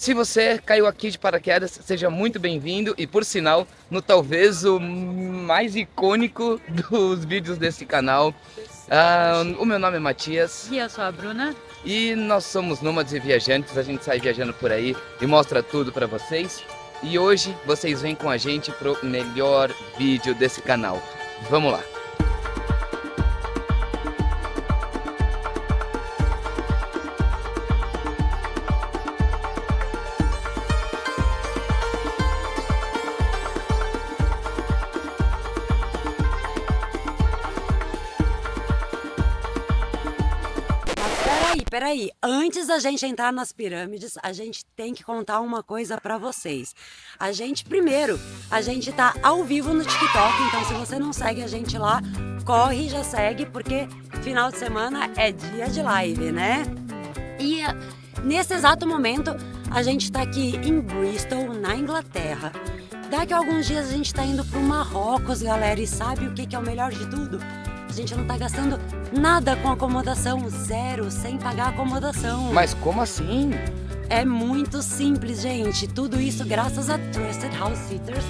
Se você caiu aqui de paraquedas, seja muito bem-vindo e, por sinal, no talvez o mais icônico dos vídeos desse canal. O meu nome é Matias. E eu sou a Bruna. E nós somos nômades e viajantes, a gente sai viajando por aí e mostra tudo pra vocês. E hoje vocês vêm com a gente pro melhor vídeo desse canal. Vamos lá! Peraí, antes da gente entrar nas pirâmides, a gente tem que contar uma coisa pra vocês. A gente tá ao vivo no TikTok, então se você não segue a gente lá, corre e já segue, porque final de semana é dia de live, né? E nesse exato momento, a gente tá aqui em Bristol, na Inglaterra. Daqui a alguns dias a gente tá indo pro Marrocos, galera, e sabe o que é o melhor de tudo? A gente não tá gastando nada com acomodação, zero, sem pagar acomodação. Mas como assim? É muito simples, gente. Tudo isso graças a Trusted House Sitters,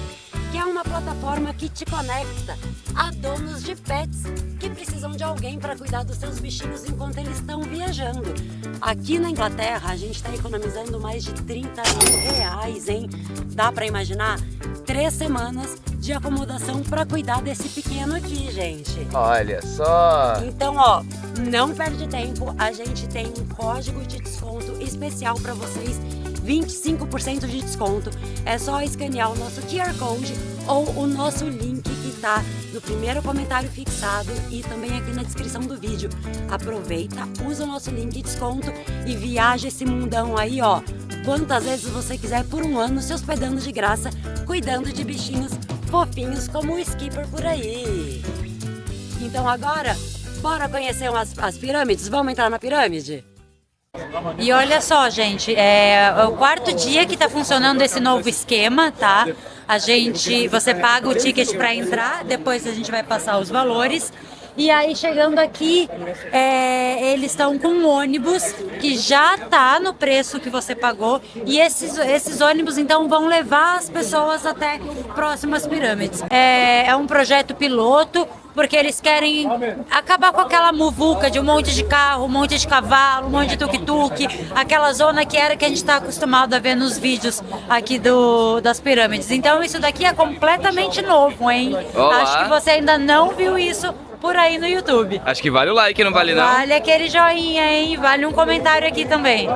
que é uma plataforma que te conecta a donos de pets que precisam de alguém para cuidar dos seus bichinhos enquanto eles estão viajando. Aqui na Inglaterra, a gente está economizando mais de 30 mil reais, hein? Dá para imaginar? 3 semanas de acomodação para cuidar desse pequeno aqui, gente. Olha só! Então, ó, não perde tempo, a gente tem um código de desconto especial para vocês, 25% de desconto. É só escanear o nosso QR Code ou o nosso link que tá no primeiro comentário fixado e também aqui na descrição do vídeo. Aproveita, usa o nosso link de desconto e viaja esse mundão aí, ó, quantas vezes você quiser por um ano, se hospedando de graça, cuidando de bichinhos fofinhos como o Skipper por aí. Então agora, bora conhecer as pirâmides? Vamos entrar na pirâmide? E olha só, gente, é o quarto dia que tá funcionando esse novo esquema, tá? Você paga o ticket para entrar, depois a gente vai passar os valores. E aí, chegando aqui, eles estão com um ônibus que já tá no preço que você pagou. E esses ônibus, então, vão levar as pessoas até próximas pirâmides. É um projeto piloto, porque eles querem acabar com aquela muvuca de um monte de carro, um monte de cavalo, um monte de tuk-tuk, aquela zona que a gente está acostumado a ver nos vídeos aqui das pirâmides. Então isso daqui é completamente novo, hein? Olá. Acho que você ainda não viu isso por aí no YouTube. Acho que vale o like, não vale não? Vale aquele joinha, hein? Vale um comentário aqui também.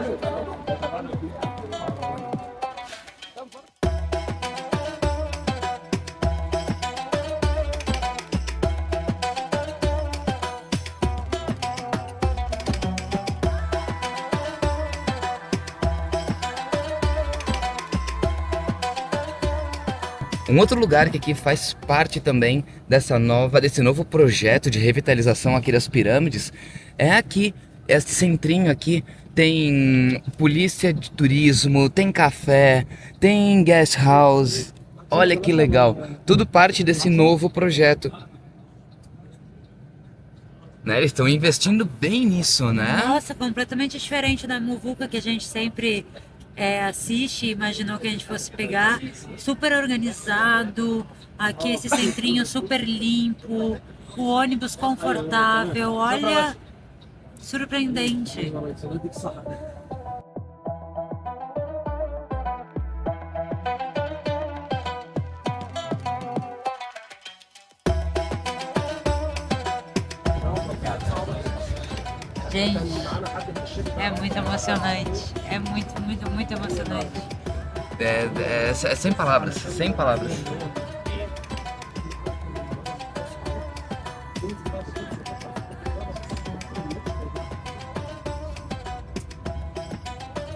Um outro lugar que aqui faz parte também desse novo projeto de revitalização aqui das pirâmides é aqui, esse centrinho aqui. Tem polícia de turismo, tem café, tem guest house. Olha que legal, tudo parte desse novo projeto. Né? Eles estão investindo bem nisso, né? Nossa, completamente diferente da muvuca que a gente sempre assiste, imaginou que a gente fosse pegar. Super organizado, aqui esse centrinho super limpo, o ônibus confortável, olha, surpreendente. Gente, é muito emocionante, é muito, muito, muito emocionante. É sem palavras, sem palavras.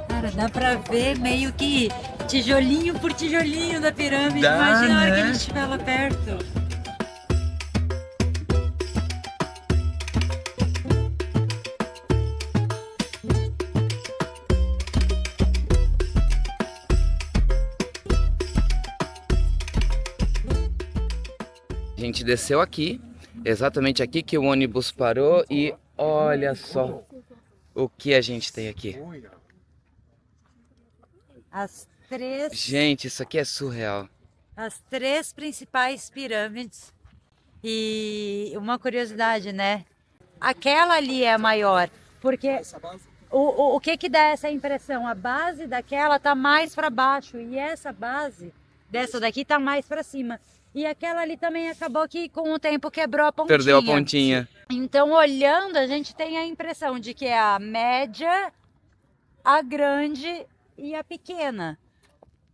Cara, dá pra ver meio que tijolinho por tijolinho da pirâmide. Dá, Imagina a hora que né? a gente estiver lá perto. A gente desceu aqui, exatamente aqui que o ônibus parou e olha só o que a gente tem aqui. As três... Gente, isso aqui é surreal. As três principais pirâmides. E uma curiosidade, né? Aquela ali é a maior, porque o que dá essa impressão? A base daquela tá mais para baixo e essa base dessa daqui tá mais para cima. E aquela ali também acabou que com o tempo quebrou a pontinha. Perdeu a pontinha. Então, olhando, a gente tem a impressão de que é a média, a grande e a pequena.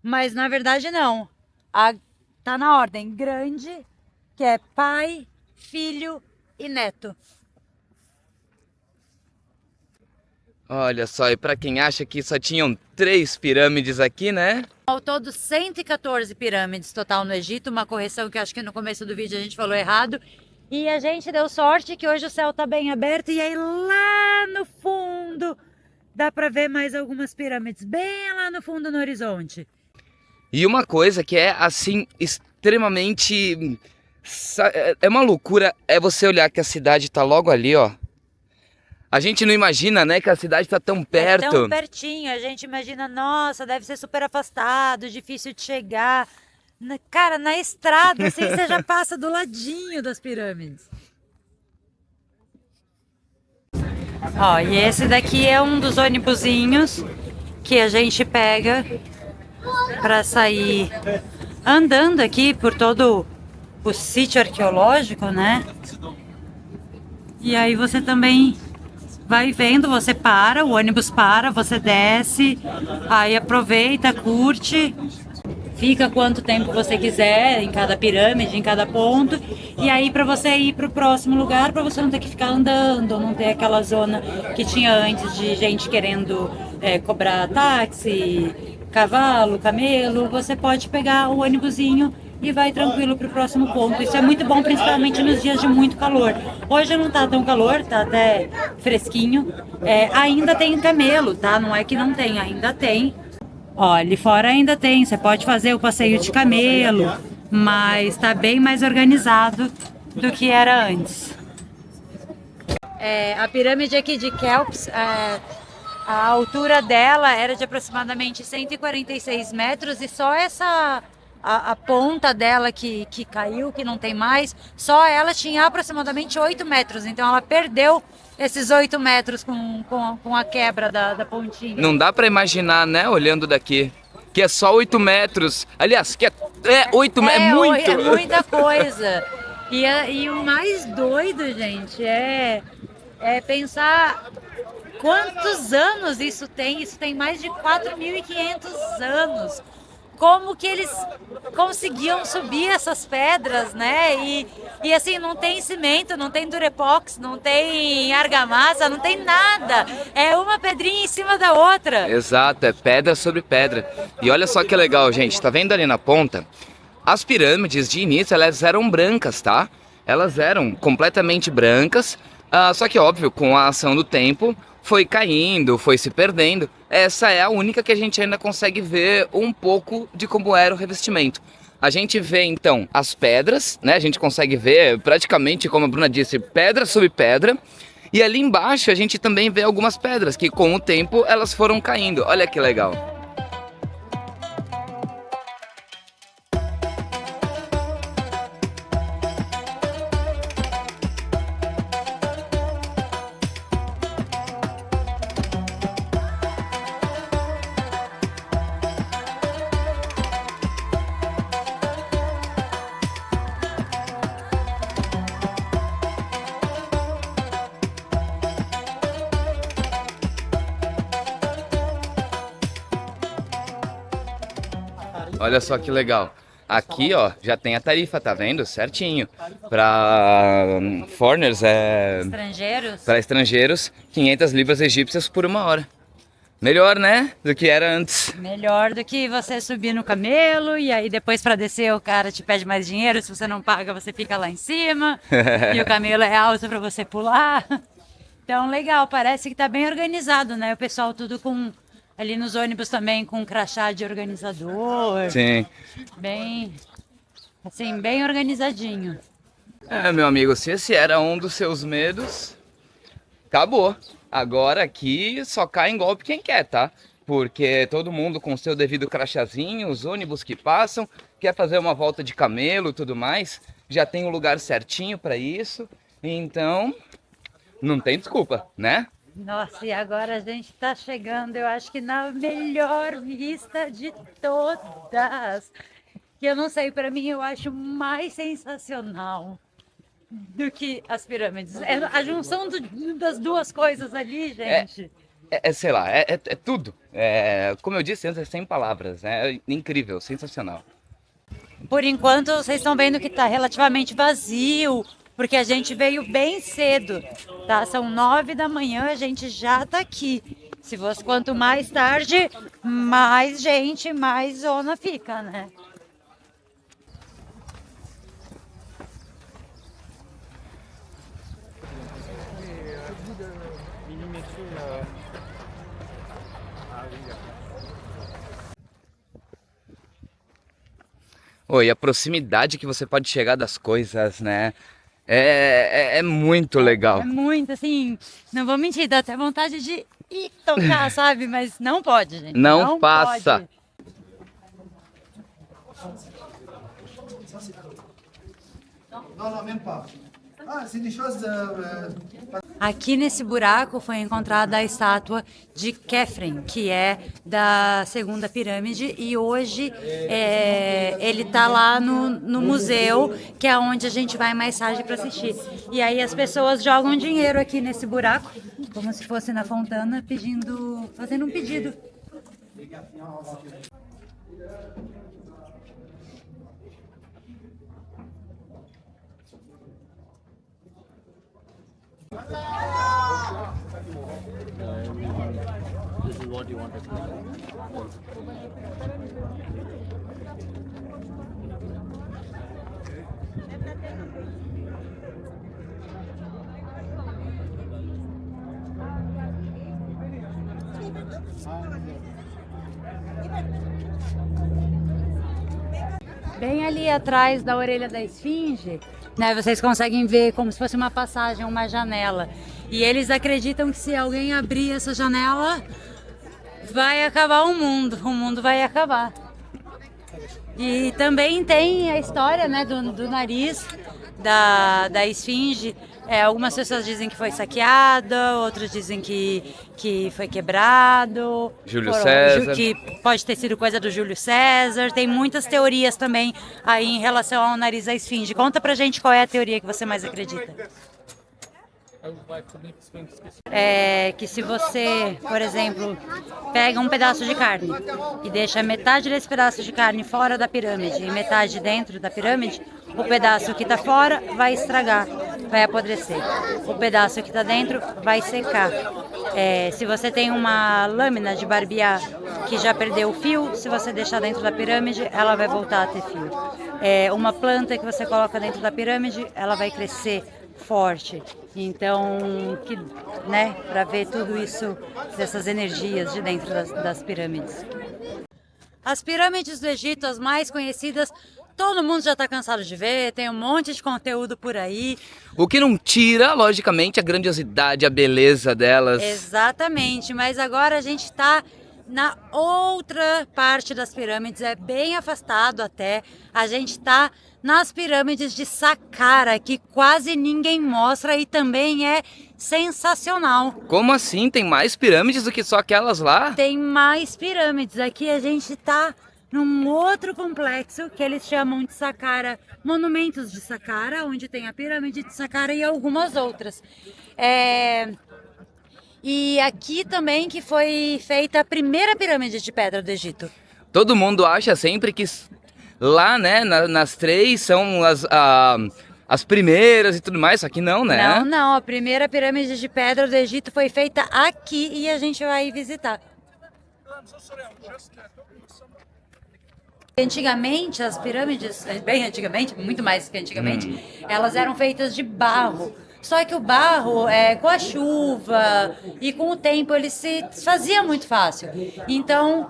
Mas na verdade não. Tá na ordem grande, que é pai, filho e neto. Olha só, e para quem acha que só tinham 3 pirâmides aqui, né? Ao todo, 114 pirâmides total no Egito, uma correção que eu acho que no começo do vídeo a gente falou errado. E a gente deu sorte que hoje o céu tá bem aberto e aí lá no fundo dá para ver mais algumas pirâmides, bem lá no fundo no horizonte. E uma coisa que é, assim, extremamente... É uma loucura, é você olhar que a cidade tá logo ali, ó. A gente não imagina, né, que a cidade tá tão perto. É tão pertinho, a gente imagina, nossa, deve ser super afastado, difícil de chegar. Cara, na estrada, assim, você já passa do ladinho das pirâmides. Ó, e esse daqui é um dos ônibusinhos que a gente pega para sair andando aqui por todo o sítio arqueológico, né? E aí você também vai vendo, você para, o ônibus para, você desce, aí aproveita, curte, fica quanto tempo você quiser em cada pirâmide, em cada ponto, e aí para você ir para o próximo lugar, para você não ter que ficar andando, não ter aquela zona que tinha antes de gente querendo cobrar táxi, cavalo, camelo, você pode pegar o ônibusinho e vai tranquilo para o próximo ponto. Isso é muito bom, principalmente nos dias de muito calor. Hoje não tá tão calor, tá até fresquinho. Ainda tem camelo, tá? Não é que não tem, ainda tem. Ó, ali fora ainda tem, você pode fazer o passeio de camelo, mas tá bem mais organizado do que era antes. A pirâmide aqui de Kelps, a altura dela era de aproximadamente 146 metros e só essa... A ponta dela que caiu, que não tem mais, só ela tinha aproximadamente 8 metros. Então ela perdeu esses 8 metros com a quebra da pontinha. Não dá pra imaginar, né, olhando daqui, que é só 8 metros. Aliás, que é 8 metros, é muito. É muita coisa. E o mais doido, gente, é pensar quantos anos isso tem. Isso tem mais de 4.500 anos. Como que eles conseguiam subir essas pedras, né? E assim, não tem cimento, não tem durepox, não tem argamassa, não tem nada. É uma pedrinha em cima da outra. Exato, é pedra sobre pedra. E olha só que legal, gente, tá vendo ali na ponta? As pirâmides de início, elas eram brancas, tá? Elas eram completamente brancas, só que óbvio, com a ação do tempo, foi caindo, foi se perdendo. Essa é a única que a gente ainda consegue ver um pouco de como era o revestimento. A gente vê então as pedras, né? A gente consegue ver praticamente, como a Bruna disse, pedra sobre pedra. E ali embaixo a gente também vê algumas pedras que com o tempo elas foram caindo. Olha que legal. Olha só que legal. Aqui, ó, já tem a tarifa, tá vendo? Certinho. Para foreigners, Estrangeiros? para estrangeiros, 500 libras egípcias por 1 hora. Melhor, né? Do que era antes. Melhor do que você subir no camelo e aí depois para descer o cara te pede mais dinheiro. Se você não paga, você fica lá em cima. E o camelo é alto para você pular. Então, legal. Parece que tá bem organizado, né? O pessoal tudo com... Ali nos ônibus também com crachá de organizador. Sim. Bem, assim, bem organizadinho. Meu amigo, se esse era um dos seus medos, acabou. Agora aqui só cai em golpe quem quer, tá? porque todo mundo com seu devido crachazinho, os ônibus que passam, quer fazer uma volta de camelo e tudo mais, já tem um lugar certinho para isso, então não tem desculpa, né? Nossa, e agora a gente está chegando, eu acho que na melhor vista de todas. Que eu não sei, para mim eu acho mais sensacional do que as pirâmides. É a junção das duas coisas ali, gente. Sei lá, é tudo. Como eu disse antes, é sem palavras. É incrível, sensacional. Por enquanto, vocês estão vendo que está relativamente vazio, porque a gente veio bem cedo, tá? São 9 da manhã, a gente já está aqui. Se fosse quanto mais tarde, mais gente, mais zona fica, né? Oi, a proximidade que você pode chegar das coisas, né? É muito legal. É muito, assim, não vou mentir, dá até vontade de ir tocar, sabe? Mas não pode, gente. Não passa. Pode. Non, non, même pas. Ah, c'est des choses. Aqui nesse buraco foi encontrada a estátua de Khafre, que é da segunda pirâmide, e hoje ele está lá no museu, que é onde a gente vai mais tarde para assistir. E aí as pessoas jogam dinheiro aqui nesse buraco, como se fosse na Fontana, fazendo um pedido. This is what you wanted. Bem ali atrás da orelha da esfinge, né, vocês conseguem ver como se fosse uma passagem, uma janela. E eles acreditam que se alguém abrir essa janela, vai acabar o mundo vai acabar. E também tem a história, né, do nariz da esfinge. Algumas pessoas dizem que foi saqueada, outros dizem que foi quebrado. Júlio César. Que pode ter sido coisa do Júlio César. Tem muitas teorias também aí em relação ao nariz da esfinge. Conta pra gente qual é a teoria que você mais acredita. Que se você, por exemplo, pega um pedaço de carne e deixa metade desse pedaço de carne fora da pirâmide e metade dentro da pirâmide, o pedaço que está fora vai estragar, vai apodrecer. O pedaço que está dentro vai secar. Se você tem uma lâmina de barbear que já perdeu o fio, se você deixar dentro da pirâmide, ela vai voltar a ter fio. Uma planta que você coloca dentro da pirâmide, ela vai crescer forte. Então, né, para ver tudo isso, dessas energias de dentro das pirâmides. As pirâmides do Egito, as mais conhecidas, todo mundo já está cansado de ver, tem um monte de conteúdo por aí. O que não tira, logicamente, a grandiosidade, a beleza delas. Exatamente, mas agora a gente está na outra parte das pirâmides, é bem afastado até. A gente está nas pirâmides de Saqqara, que quase ninguém mostra e também é sensacional. Como assim? Tem mais pirâmides do que só aquelas lá? Tem mais pirâmides. Aqui a gente está num outro complexo que eles chamam de Saqqara, Monumentos de Saqqara, onde tem a pirâmide de Saqqara e algumas outras. E aqui também que foi feita a primeira pirâmide de pedra do Egito. Todo mundo acha sempre que lá, né, nas três são as primeiras e tudo mais, só que não, né? Não, a primeira pirâmide de pedra do Egito foi feita aqui e a gente vai visitar. Antigamente, as pirâmides, bem antigamente, muito mais que antigamente, elas eram feitas de barro. Só que o barro, com a chuva e com o tempo, ele se desfazia muito fácil. Então,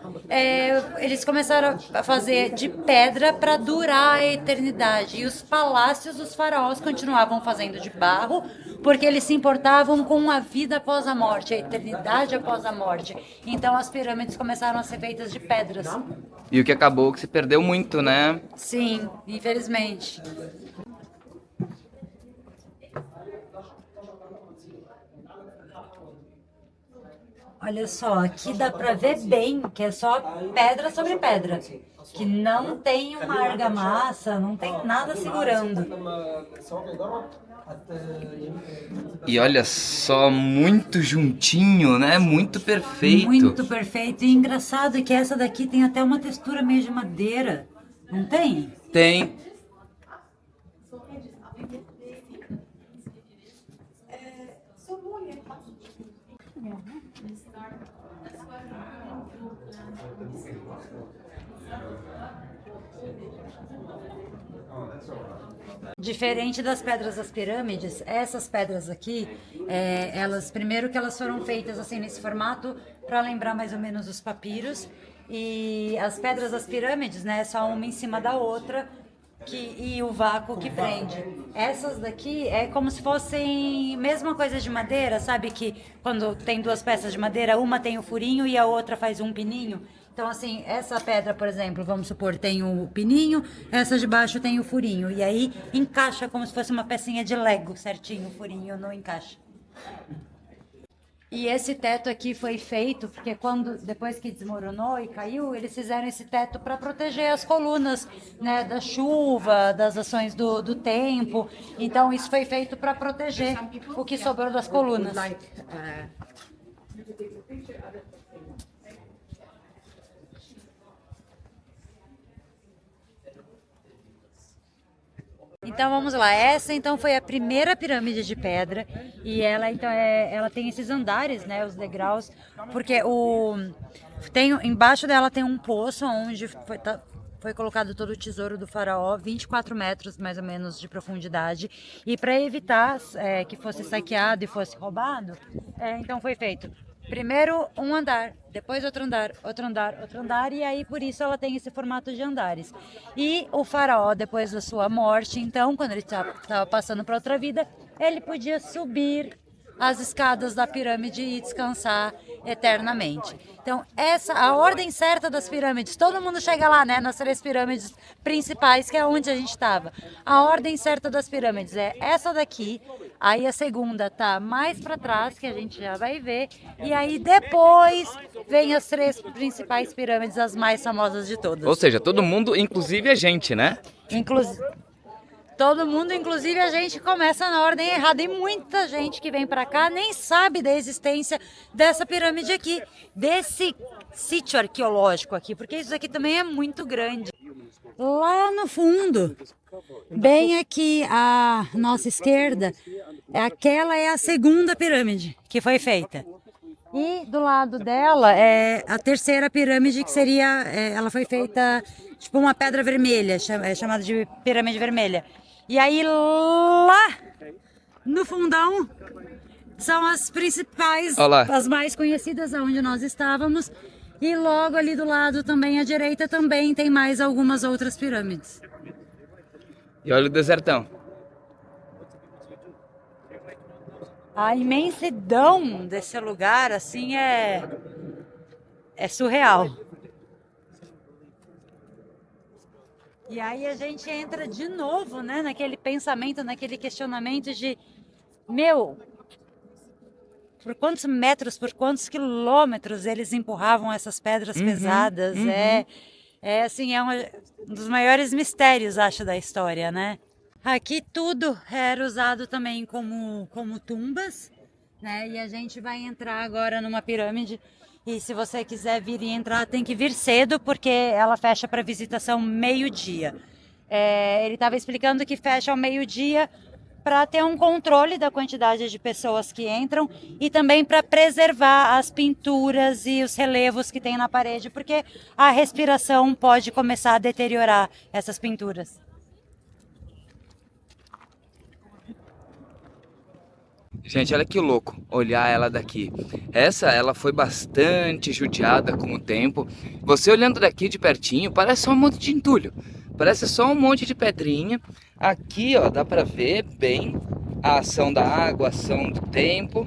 eles começaram a fazer de pedra para durar a eternidade. E os palácios dos faraós continuavam fazendo de barro, porque eles se importavam com a vida após a morte, a eternidade após a morte. Então, as pirâmides começaram a ser feitas de pedras. E o que acabou que se perdeu muito, né? Sim, infelizmente. Olha só, aqui dá pra ver bem que é só pedra sobre pedra. Que não tem uma argamassa, não tem nada segurando. E olha só, muito juntinho, né? Muito perfeito. Muito perfeito. E engraçado que essa daqui tem até uma textura meio de madeira. Não tem? Tem. Diferente das pedras das pirâmides, essas pedras aqui, elas primeiro que elas foram feitas assim nesse formato para lembrar mais ou menos os papiros, e as pedras das pirâmides, né, só uma em cima da outra, e o vácuo que prende. Essas daqui é como se fossem mesma coisa de madeira, sabe que quando tem duas peças de madeira, uma tem o furinho e a outra faz um pininho. Então, assim, essa pedra, por exemplo, vamos supor, tem o pininho, essa de baixo tem o furinho. E aí encaixa como se fosse uma pecinha de Lego, certinho, o furinho não encaixa. E esse teto aqui foi feito porque depois que desmoronou e caiu, eles fizeram esse teto para proteger as colunas, né, da chuva, das ações do tempo. Então, isso foi feito para proteger o que sobrou das colunas. Então vamos lá, essa então foi a primeira pirâmide de pedra e ela então ela tem esses andares, né, os degraus, porque embaixo dela tem um poço onde foi colocado todo o tesouro do faraó, 24 metros mais ou menos de profundidade, e para evitar que fosse saqueado e fosse roubado, então foi feito primeiro um andar, depois outro andar, outro andar, outro andar, e aí por isso ela tem esse formato de andares. E o faraó, depois da sua morte, então, quando ele estava passando para outra vida, ele podia subir as escadas da pirâmide e descansar eternamente. Então, a ordem certa das pirâmides, todo mundo chega lá, né, nas 3 pirâmides principais, que é onde a gente estava. A ordem certa das pirâmides é essa daqui, aí a segunda tá mais para trás, que a gente já vai ver, e aí depois vem as 3 principais pirâmides, as mais famosas de todas. Ou seja, todo mundo, inclusive a gente, né? Todo mundo, inclusive a gente, começa na ordem errada. E muita gente que vem para cá nem sabe da existência dessa pirâmide aqui, desse sítio arqueológico aqui, porque isso aqui também é muito grande. Lá no fundo, bem aqui à nossa esquerda, aquela é a segunda pirâmide que foi feita. E do lado dela é a terceira pirâmide, que seria, ela foi feita tipo uma pedra vermelha, chamada de pirâmide vermelha. E aí lá no fundão são as principais, as mais conhecidas, onde nós estávamos. E logo ali do lado também à direita também tem mais algumas outras pirâmides. E olha o desertão. A imensidão desse lugar assim é surreal. E aí a gente entra de novo, né, naquele pensamento, naquele questionamento de, por quantos metros, por quantos quilômetros eles empurravam essas pedras pesadas? Assim, é um dos maiores mistérios, acho, da história, né? Aqui tudo era usado também como tumbas, né? E a gente vai entrar agora numa pirâmide. E se você quiser vir e entrar, tem que vir cedo, porque ela fecha para visitação meio-dia. Ele estava explicando que fecha ao meio-dia para ter um controle da quantidade de pessoas que entram e também para preservar as pinturas e os relevos que tem na parede, porque a respiração pode começar a deteriorar essas pinturas. Gente, olha que louco olhar ela daqui. Ela foi bastante judiada com o tempo. Você olhando daqui de pertinho, parece só um monte de entulho. Parece só um monte de pedrinha. Aqui, ó, dá pra ver bem a ação da água, a ação do tempo.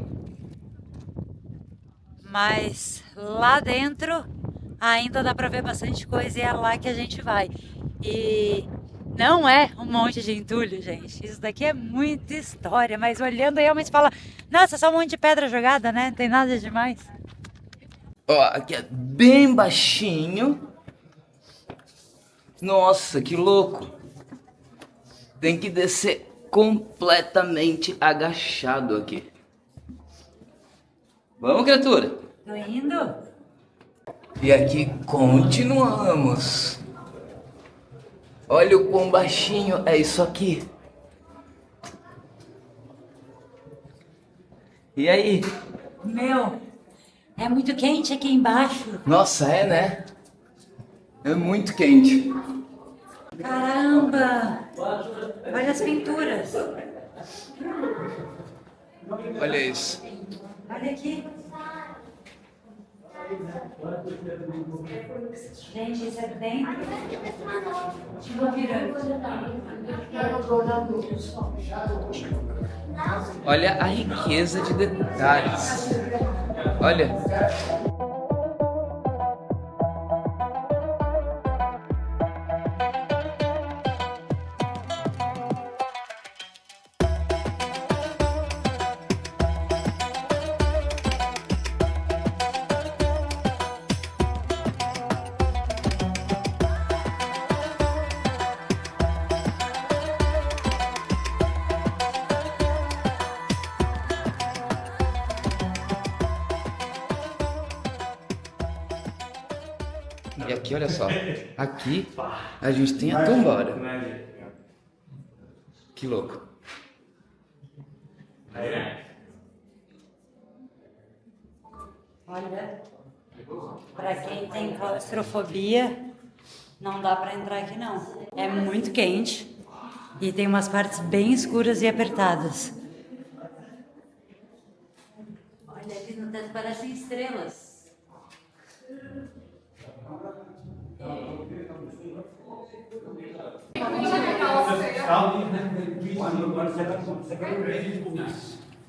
Mas lá dentro ainda dá pra ver bastante coisa e é lá que a gente vai. E não é um monte de entulho, gente. Isso daqui é muita história, mas olhando aí realmente fala, nossa, só um monte de pedra jogada, né? Não tem nada demais. Ó, aqui é bem baixinho. Nossa, que louco. Tem que descer completamente agachado aqui. Vamos, criatura? Tô indo? E aqui continuamos. Olha o quão baixinho é isso aqui. E aí? Meu, é muito quente aqui embaixo. Nossa, é, né? É muito quente. Caramba! Olha as pinturas. Olha isso. Olha aqui. Gente, isso é dentro de uma pirâmide. Olha a riqueza de detalhes. Olha. E aqui, olha só. Aqui a gente tem a tumba, olha. Que louco. Olha, pra quem tem claustrofobia, não dá pra entrar aqui não. É muito quente e tem umas partes bem escuras e apertadas. Olha, aqui no teto parecem estrelas.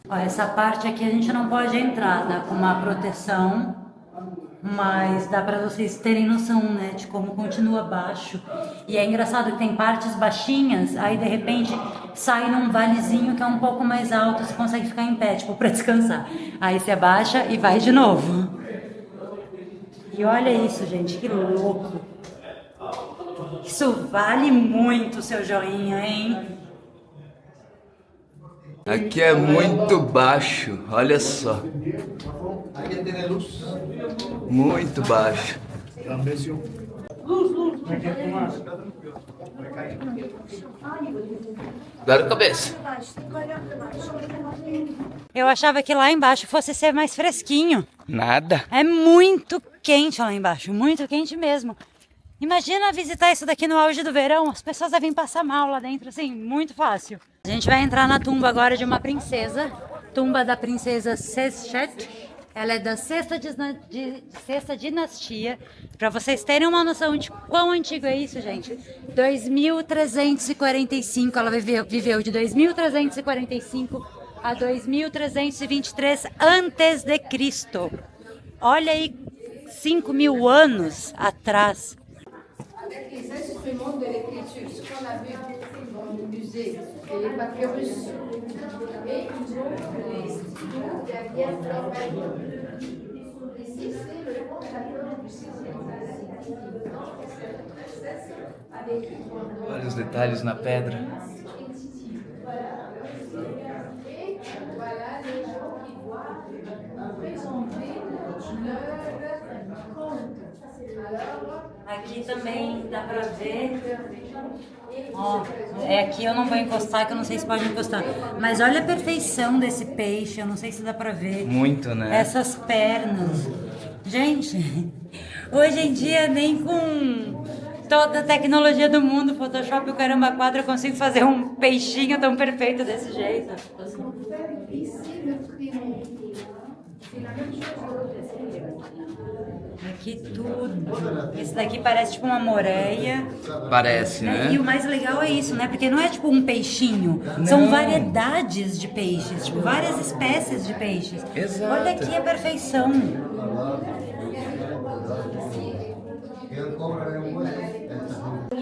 Ó, essa parte aqui a gente não pode entrar, dá com uma proteção, mas dá pra vocês terem noção, né, de como continua baixo. E é engraçado que tem partes baixinhas, aí de repente sai num valezinho que é um pouco mais alto, você consegue ficar em pé, tipo, pra descansar. Aí você abaixa e vai de novo. E olha isso, gente, que louco. Isso vale muito o seu joinha, hein? Aqui é muito baixo, olha só. Muito baixo. Agora a cabeça. Eu achava que lá embaixo fosse ser mais fresquinho. Nada. É muito quente lá embaixo, muito quente mesmo. Imagina visitar isso daqui no auge do verão, as pessoas devem passar mal lá dentro, assim, muito fácil. A gente vai entrar na tumba agora de uma princesa, tumba da princesa Seshet. Ela é da sexta dinastia. Para vocês terem uma noção de quão antigo é isso, gente. 2345, ela viveu de 2345 a 2323 antes de Cristo. Olha aí, 5.000 anos atrás. Avec les instruments de l'écriture, ce qu'on a vu dans le musée, et les papyrus, et ils montrent les stylos derrière leur manuel. Ici, c'est le fondateur du 6e siècle, avec Olha os detalhes na pedra. et voilà les gens qui doivent présenter leur compte. Alors, Aqui também dá pra ver. Ó, é aqui eu não vou encostar, que eu não sei se pode encostar. Mas olha a perfeição desse peixe, eu não sei se dá pra ver. Muito, né? Essas pernas. Gente, hoje em dia nem com toda a tecnologia do mundo, Photoshop e o caramba 4, eu consigo fazer um peixinho tão perfeito desse jeito. Aqui tudo. Esse daqui parece tipo uma moreia. Parece, né? E o mais legal é isso, né? Porque não é tipo um peixinho. São variedades de peixes, tipo várias espécies de peixes. Exato. Olha aqui a perfeição.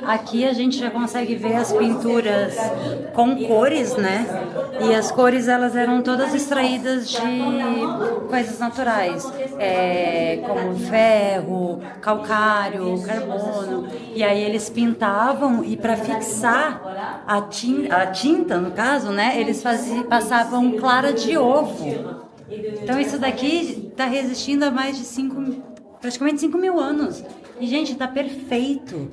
Aqui a gente já consegue ver as pinturas com cores, né? E as cores elas eram todas extraídas de coisas naturais, como ferro, calcário, carbono. E aí eles pintavam e para fixar a tinta, no caso, né? Eles passavam clara de ovo. Então isso daqui está resistindo há mais de praticamente 5.000 anos. E gente, tá perfeito.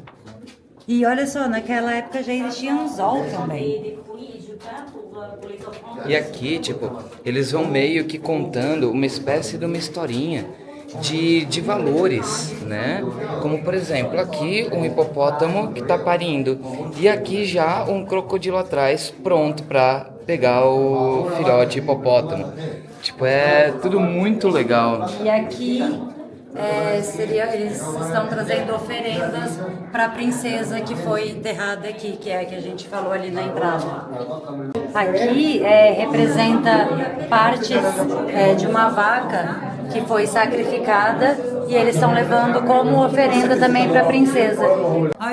E olha só, naquela época já existia anzol também. E aqui, tipo, eles vão meio que contando uma espécie de uma historinha de valores, né? Como, por exemplo, aqui um hipopótamo que tá parindo. E aqui já um crocodilo atrás, pronto pra pegar o filhote hipopótamo. Tipo, é tudo muito legal. E aqui... eles estão trazendo oferendas para a princesa que foi enterrada aqui, que é a que a gente falou ali na entrada. Aqui representa partes de uma vaca que foi sacrificada e eles estão levando como oferenda também para a princesa.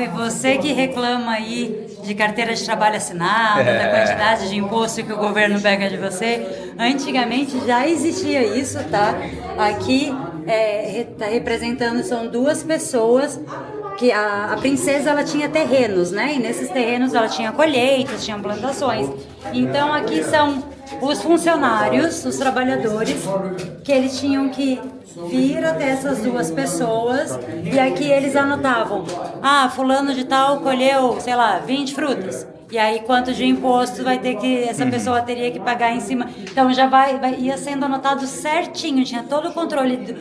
E você que reclama aí de carteira de trabalho assinada, da quantidade de imposto que o governo pega de você, antigamente já existia isso, tá? Aqui tá representando, são duas pessoas que a princesa ela tinha terrenos, né? E nesses terrenos ela tinha colheitas, tinha plantações. Então aqui são os funcionários, os trabalhadores, que eles tinham que vir até essas duas pessoas e aqui eles anotavam: fulano de tal colheu, sei lá, 20 frutas. E aí quanto de imposto vai ter que essa pessoa teria que pagar em cima. Então já ia sendo anotado certinho, tinha todo o controle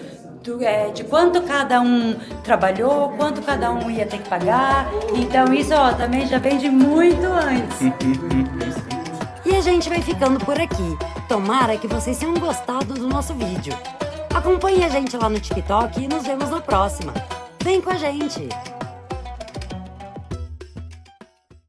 de quanto cada um trabalhou, quanto cada um ia ter que pagar. Então isso também já vem de muito antes. E a gente vai ficando por aqui. Tomara que vocês tenham gostado do nosso vídeo. Acompanhe a gente lá no TikTok e nos vemos na próxima. Vem com a gente!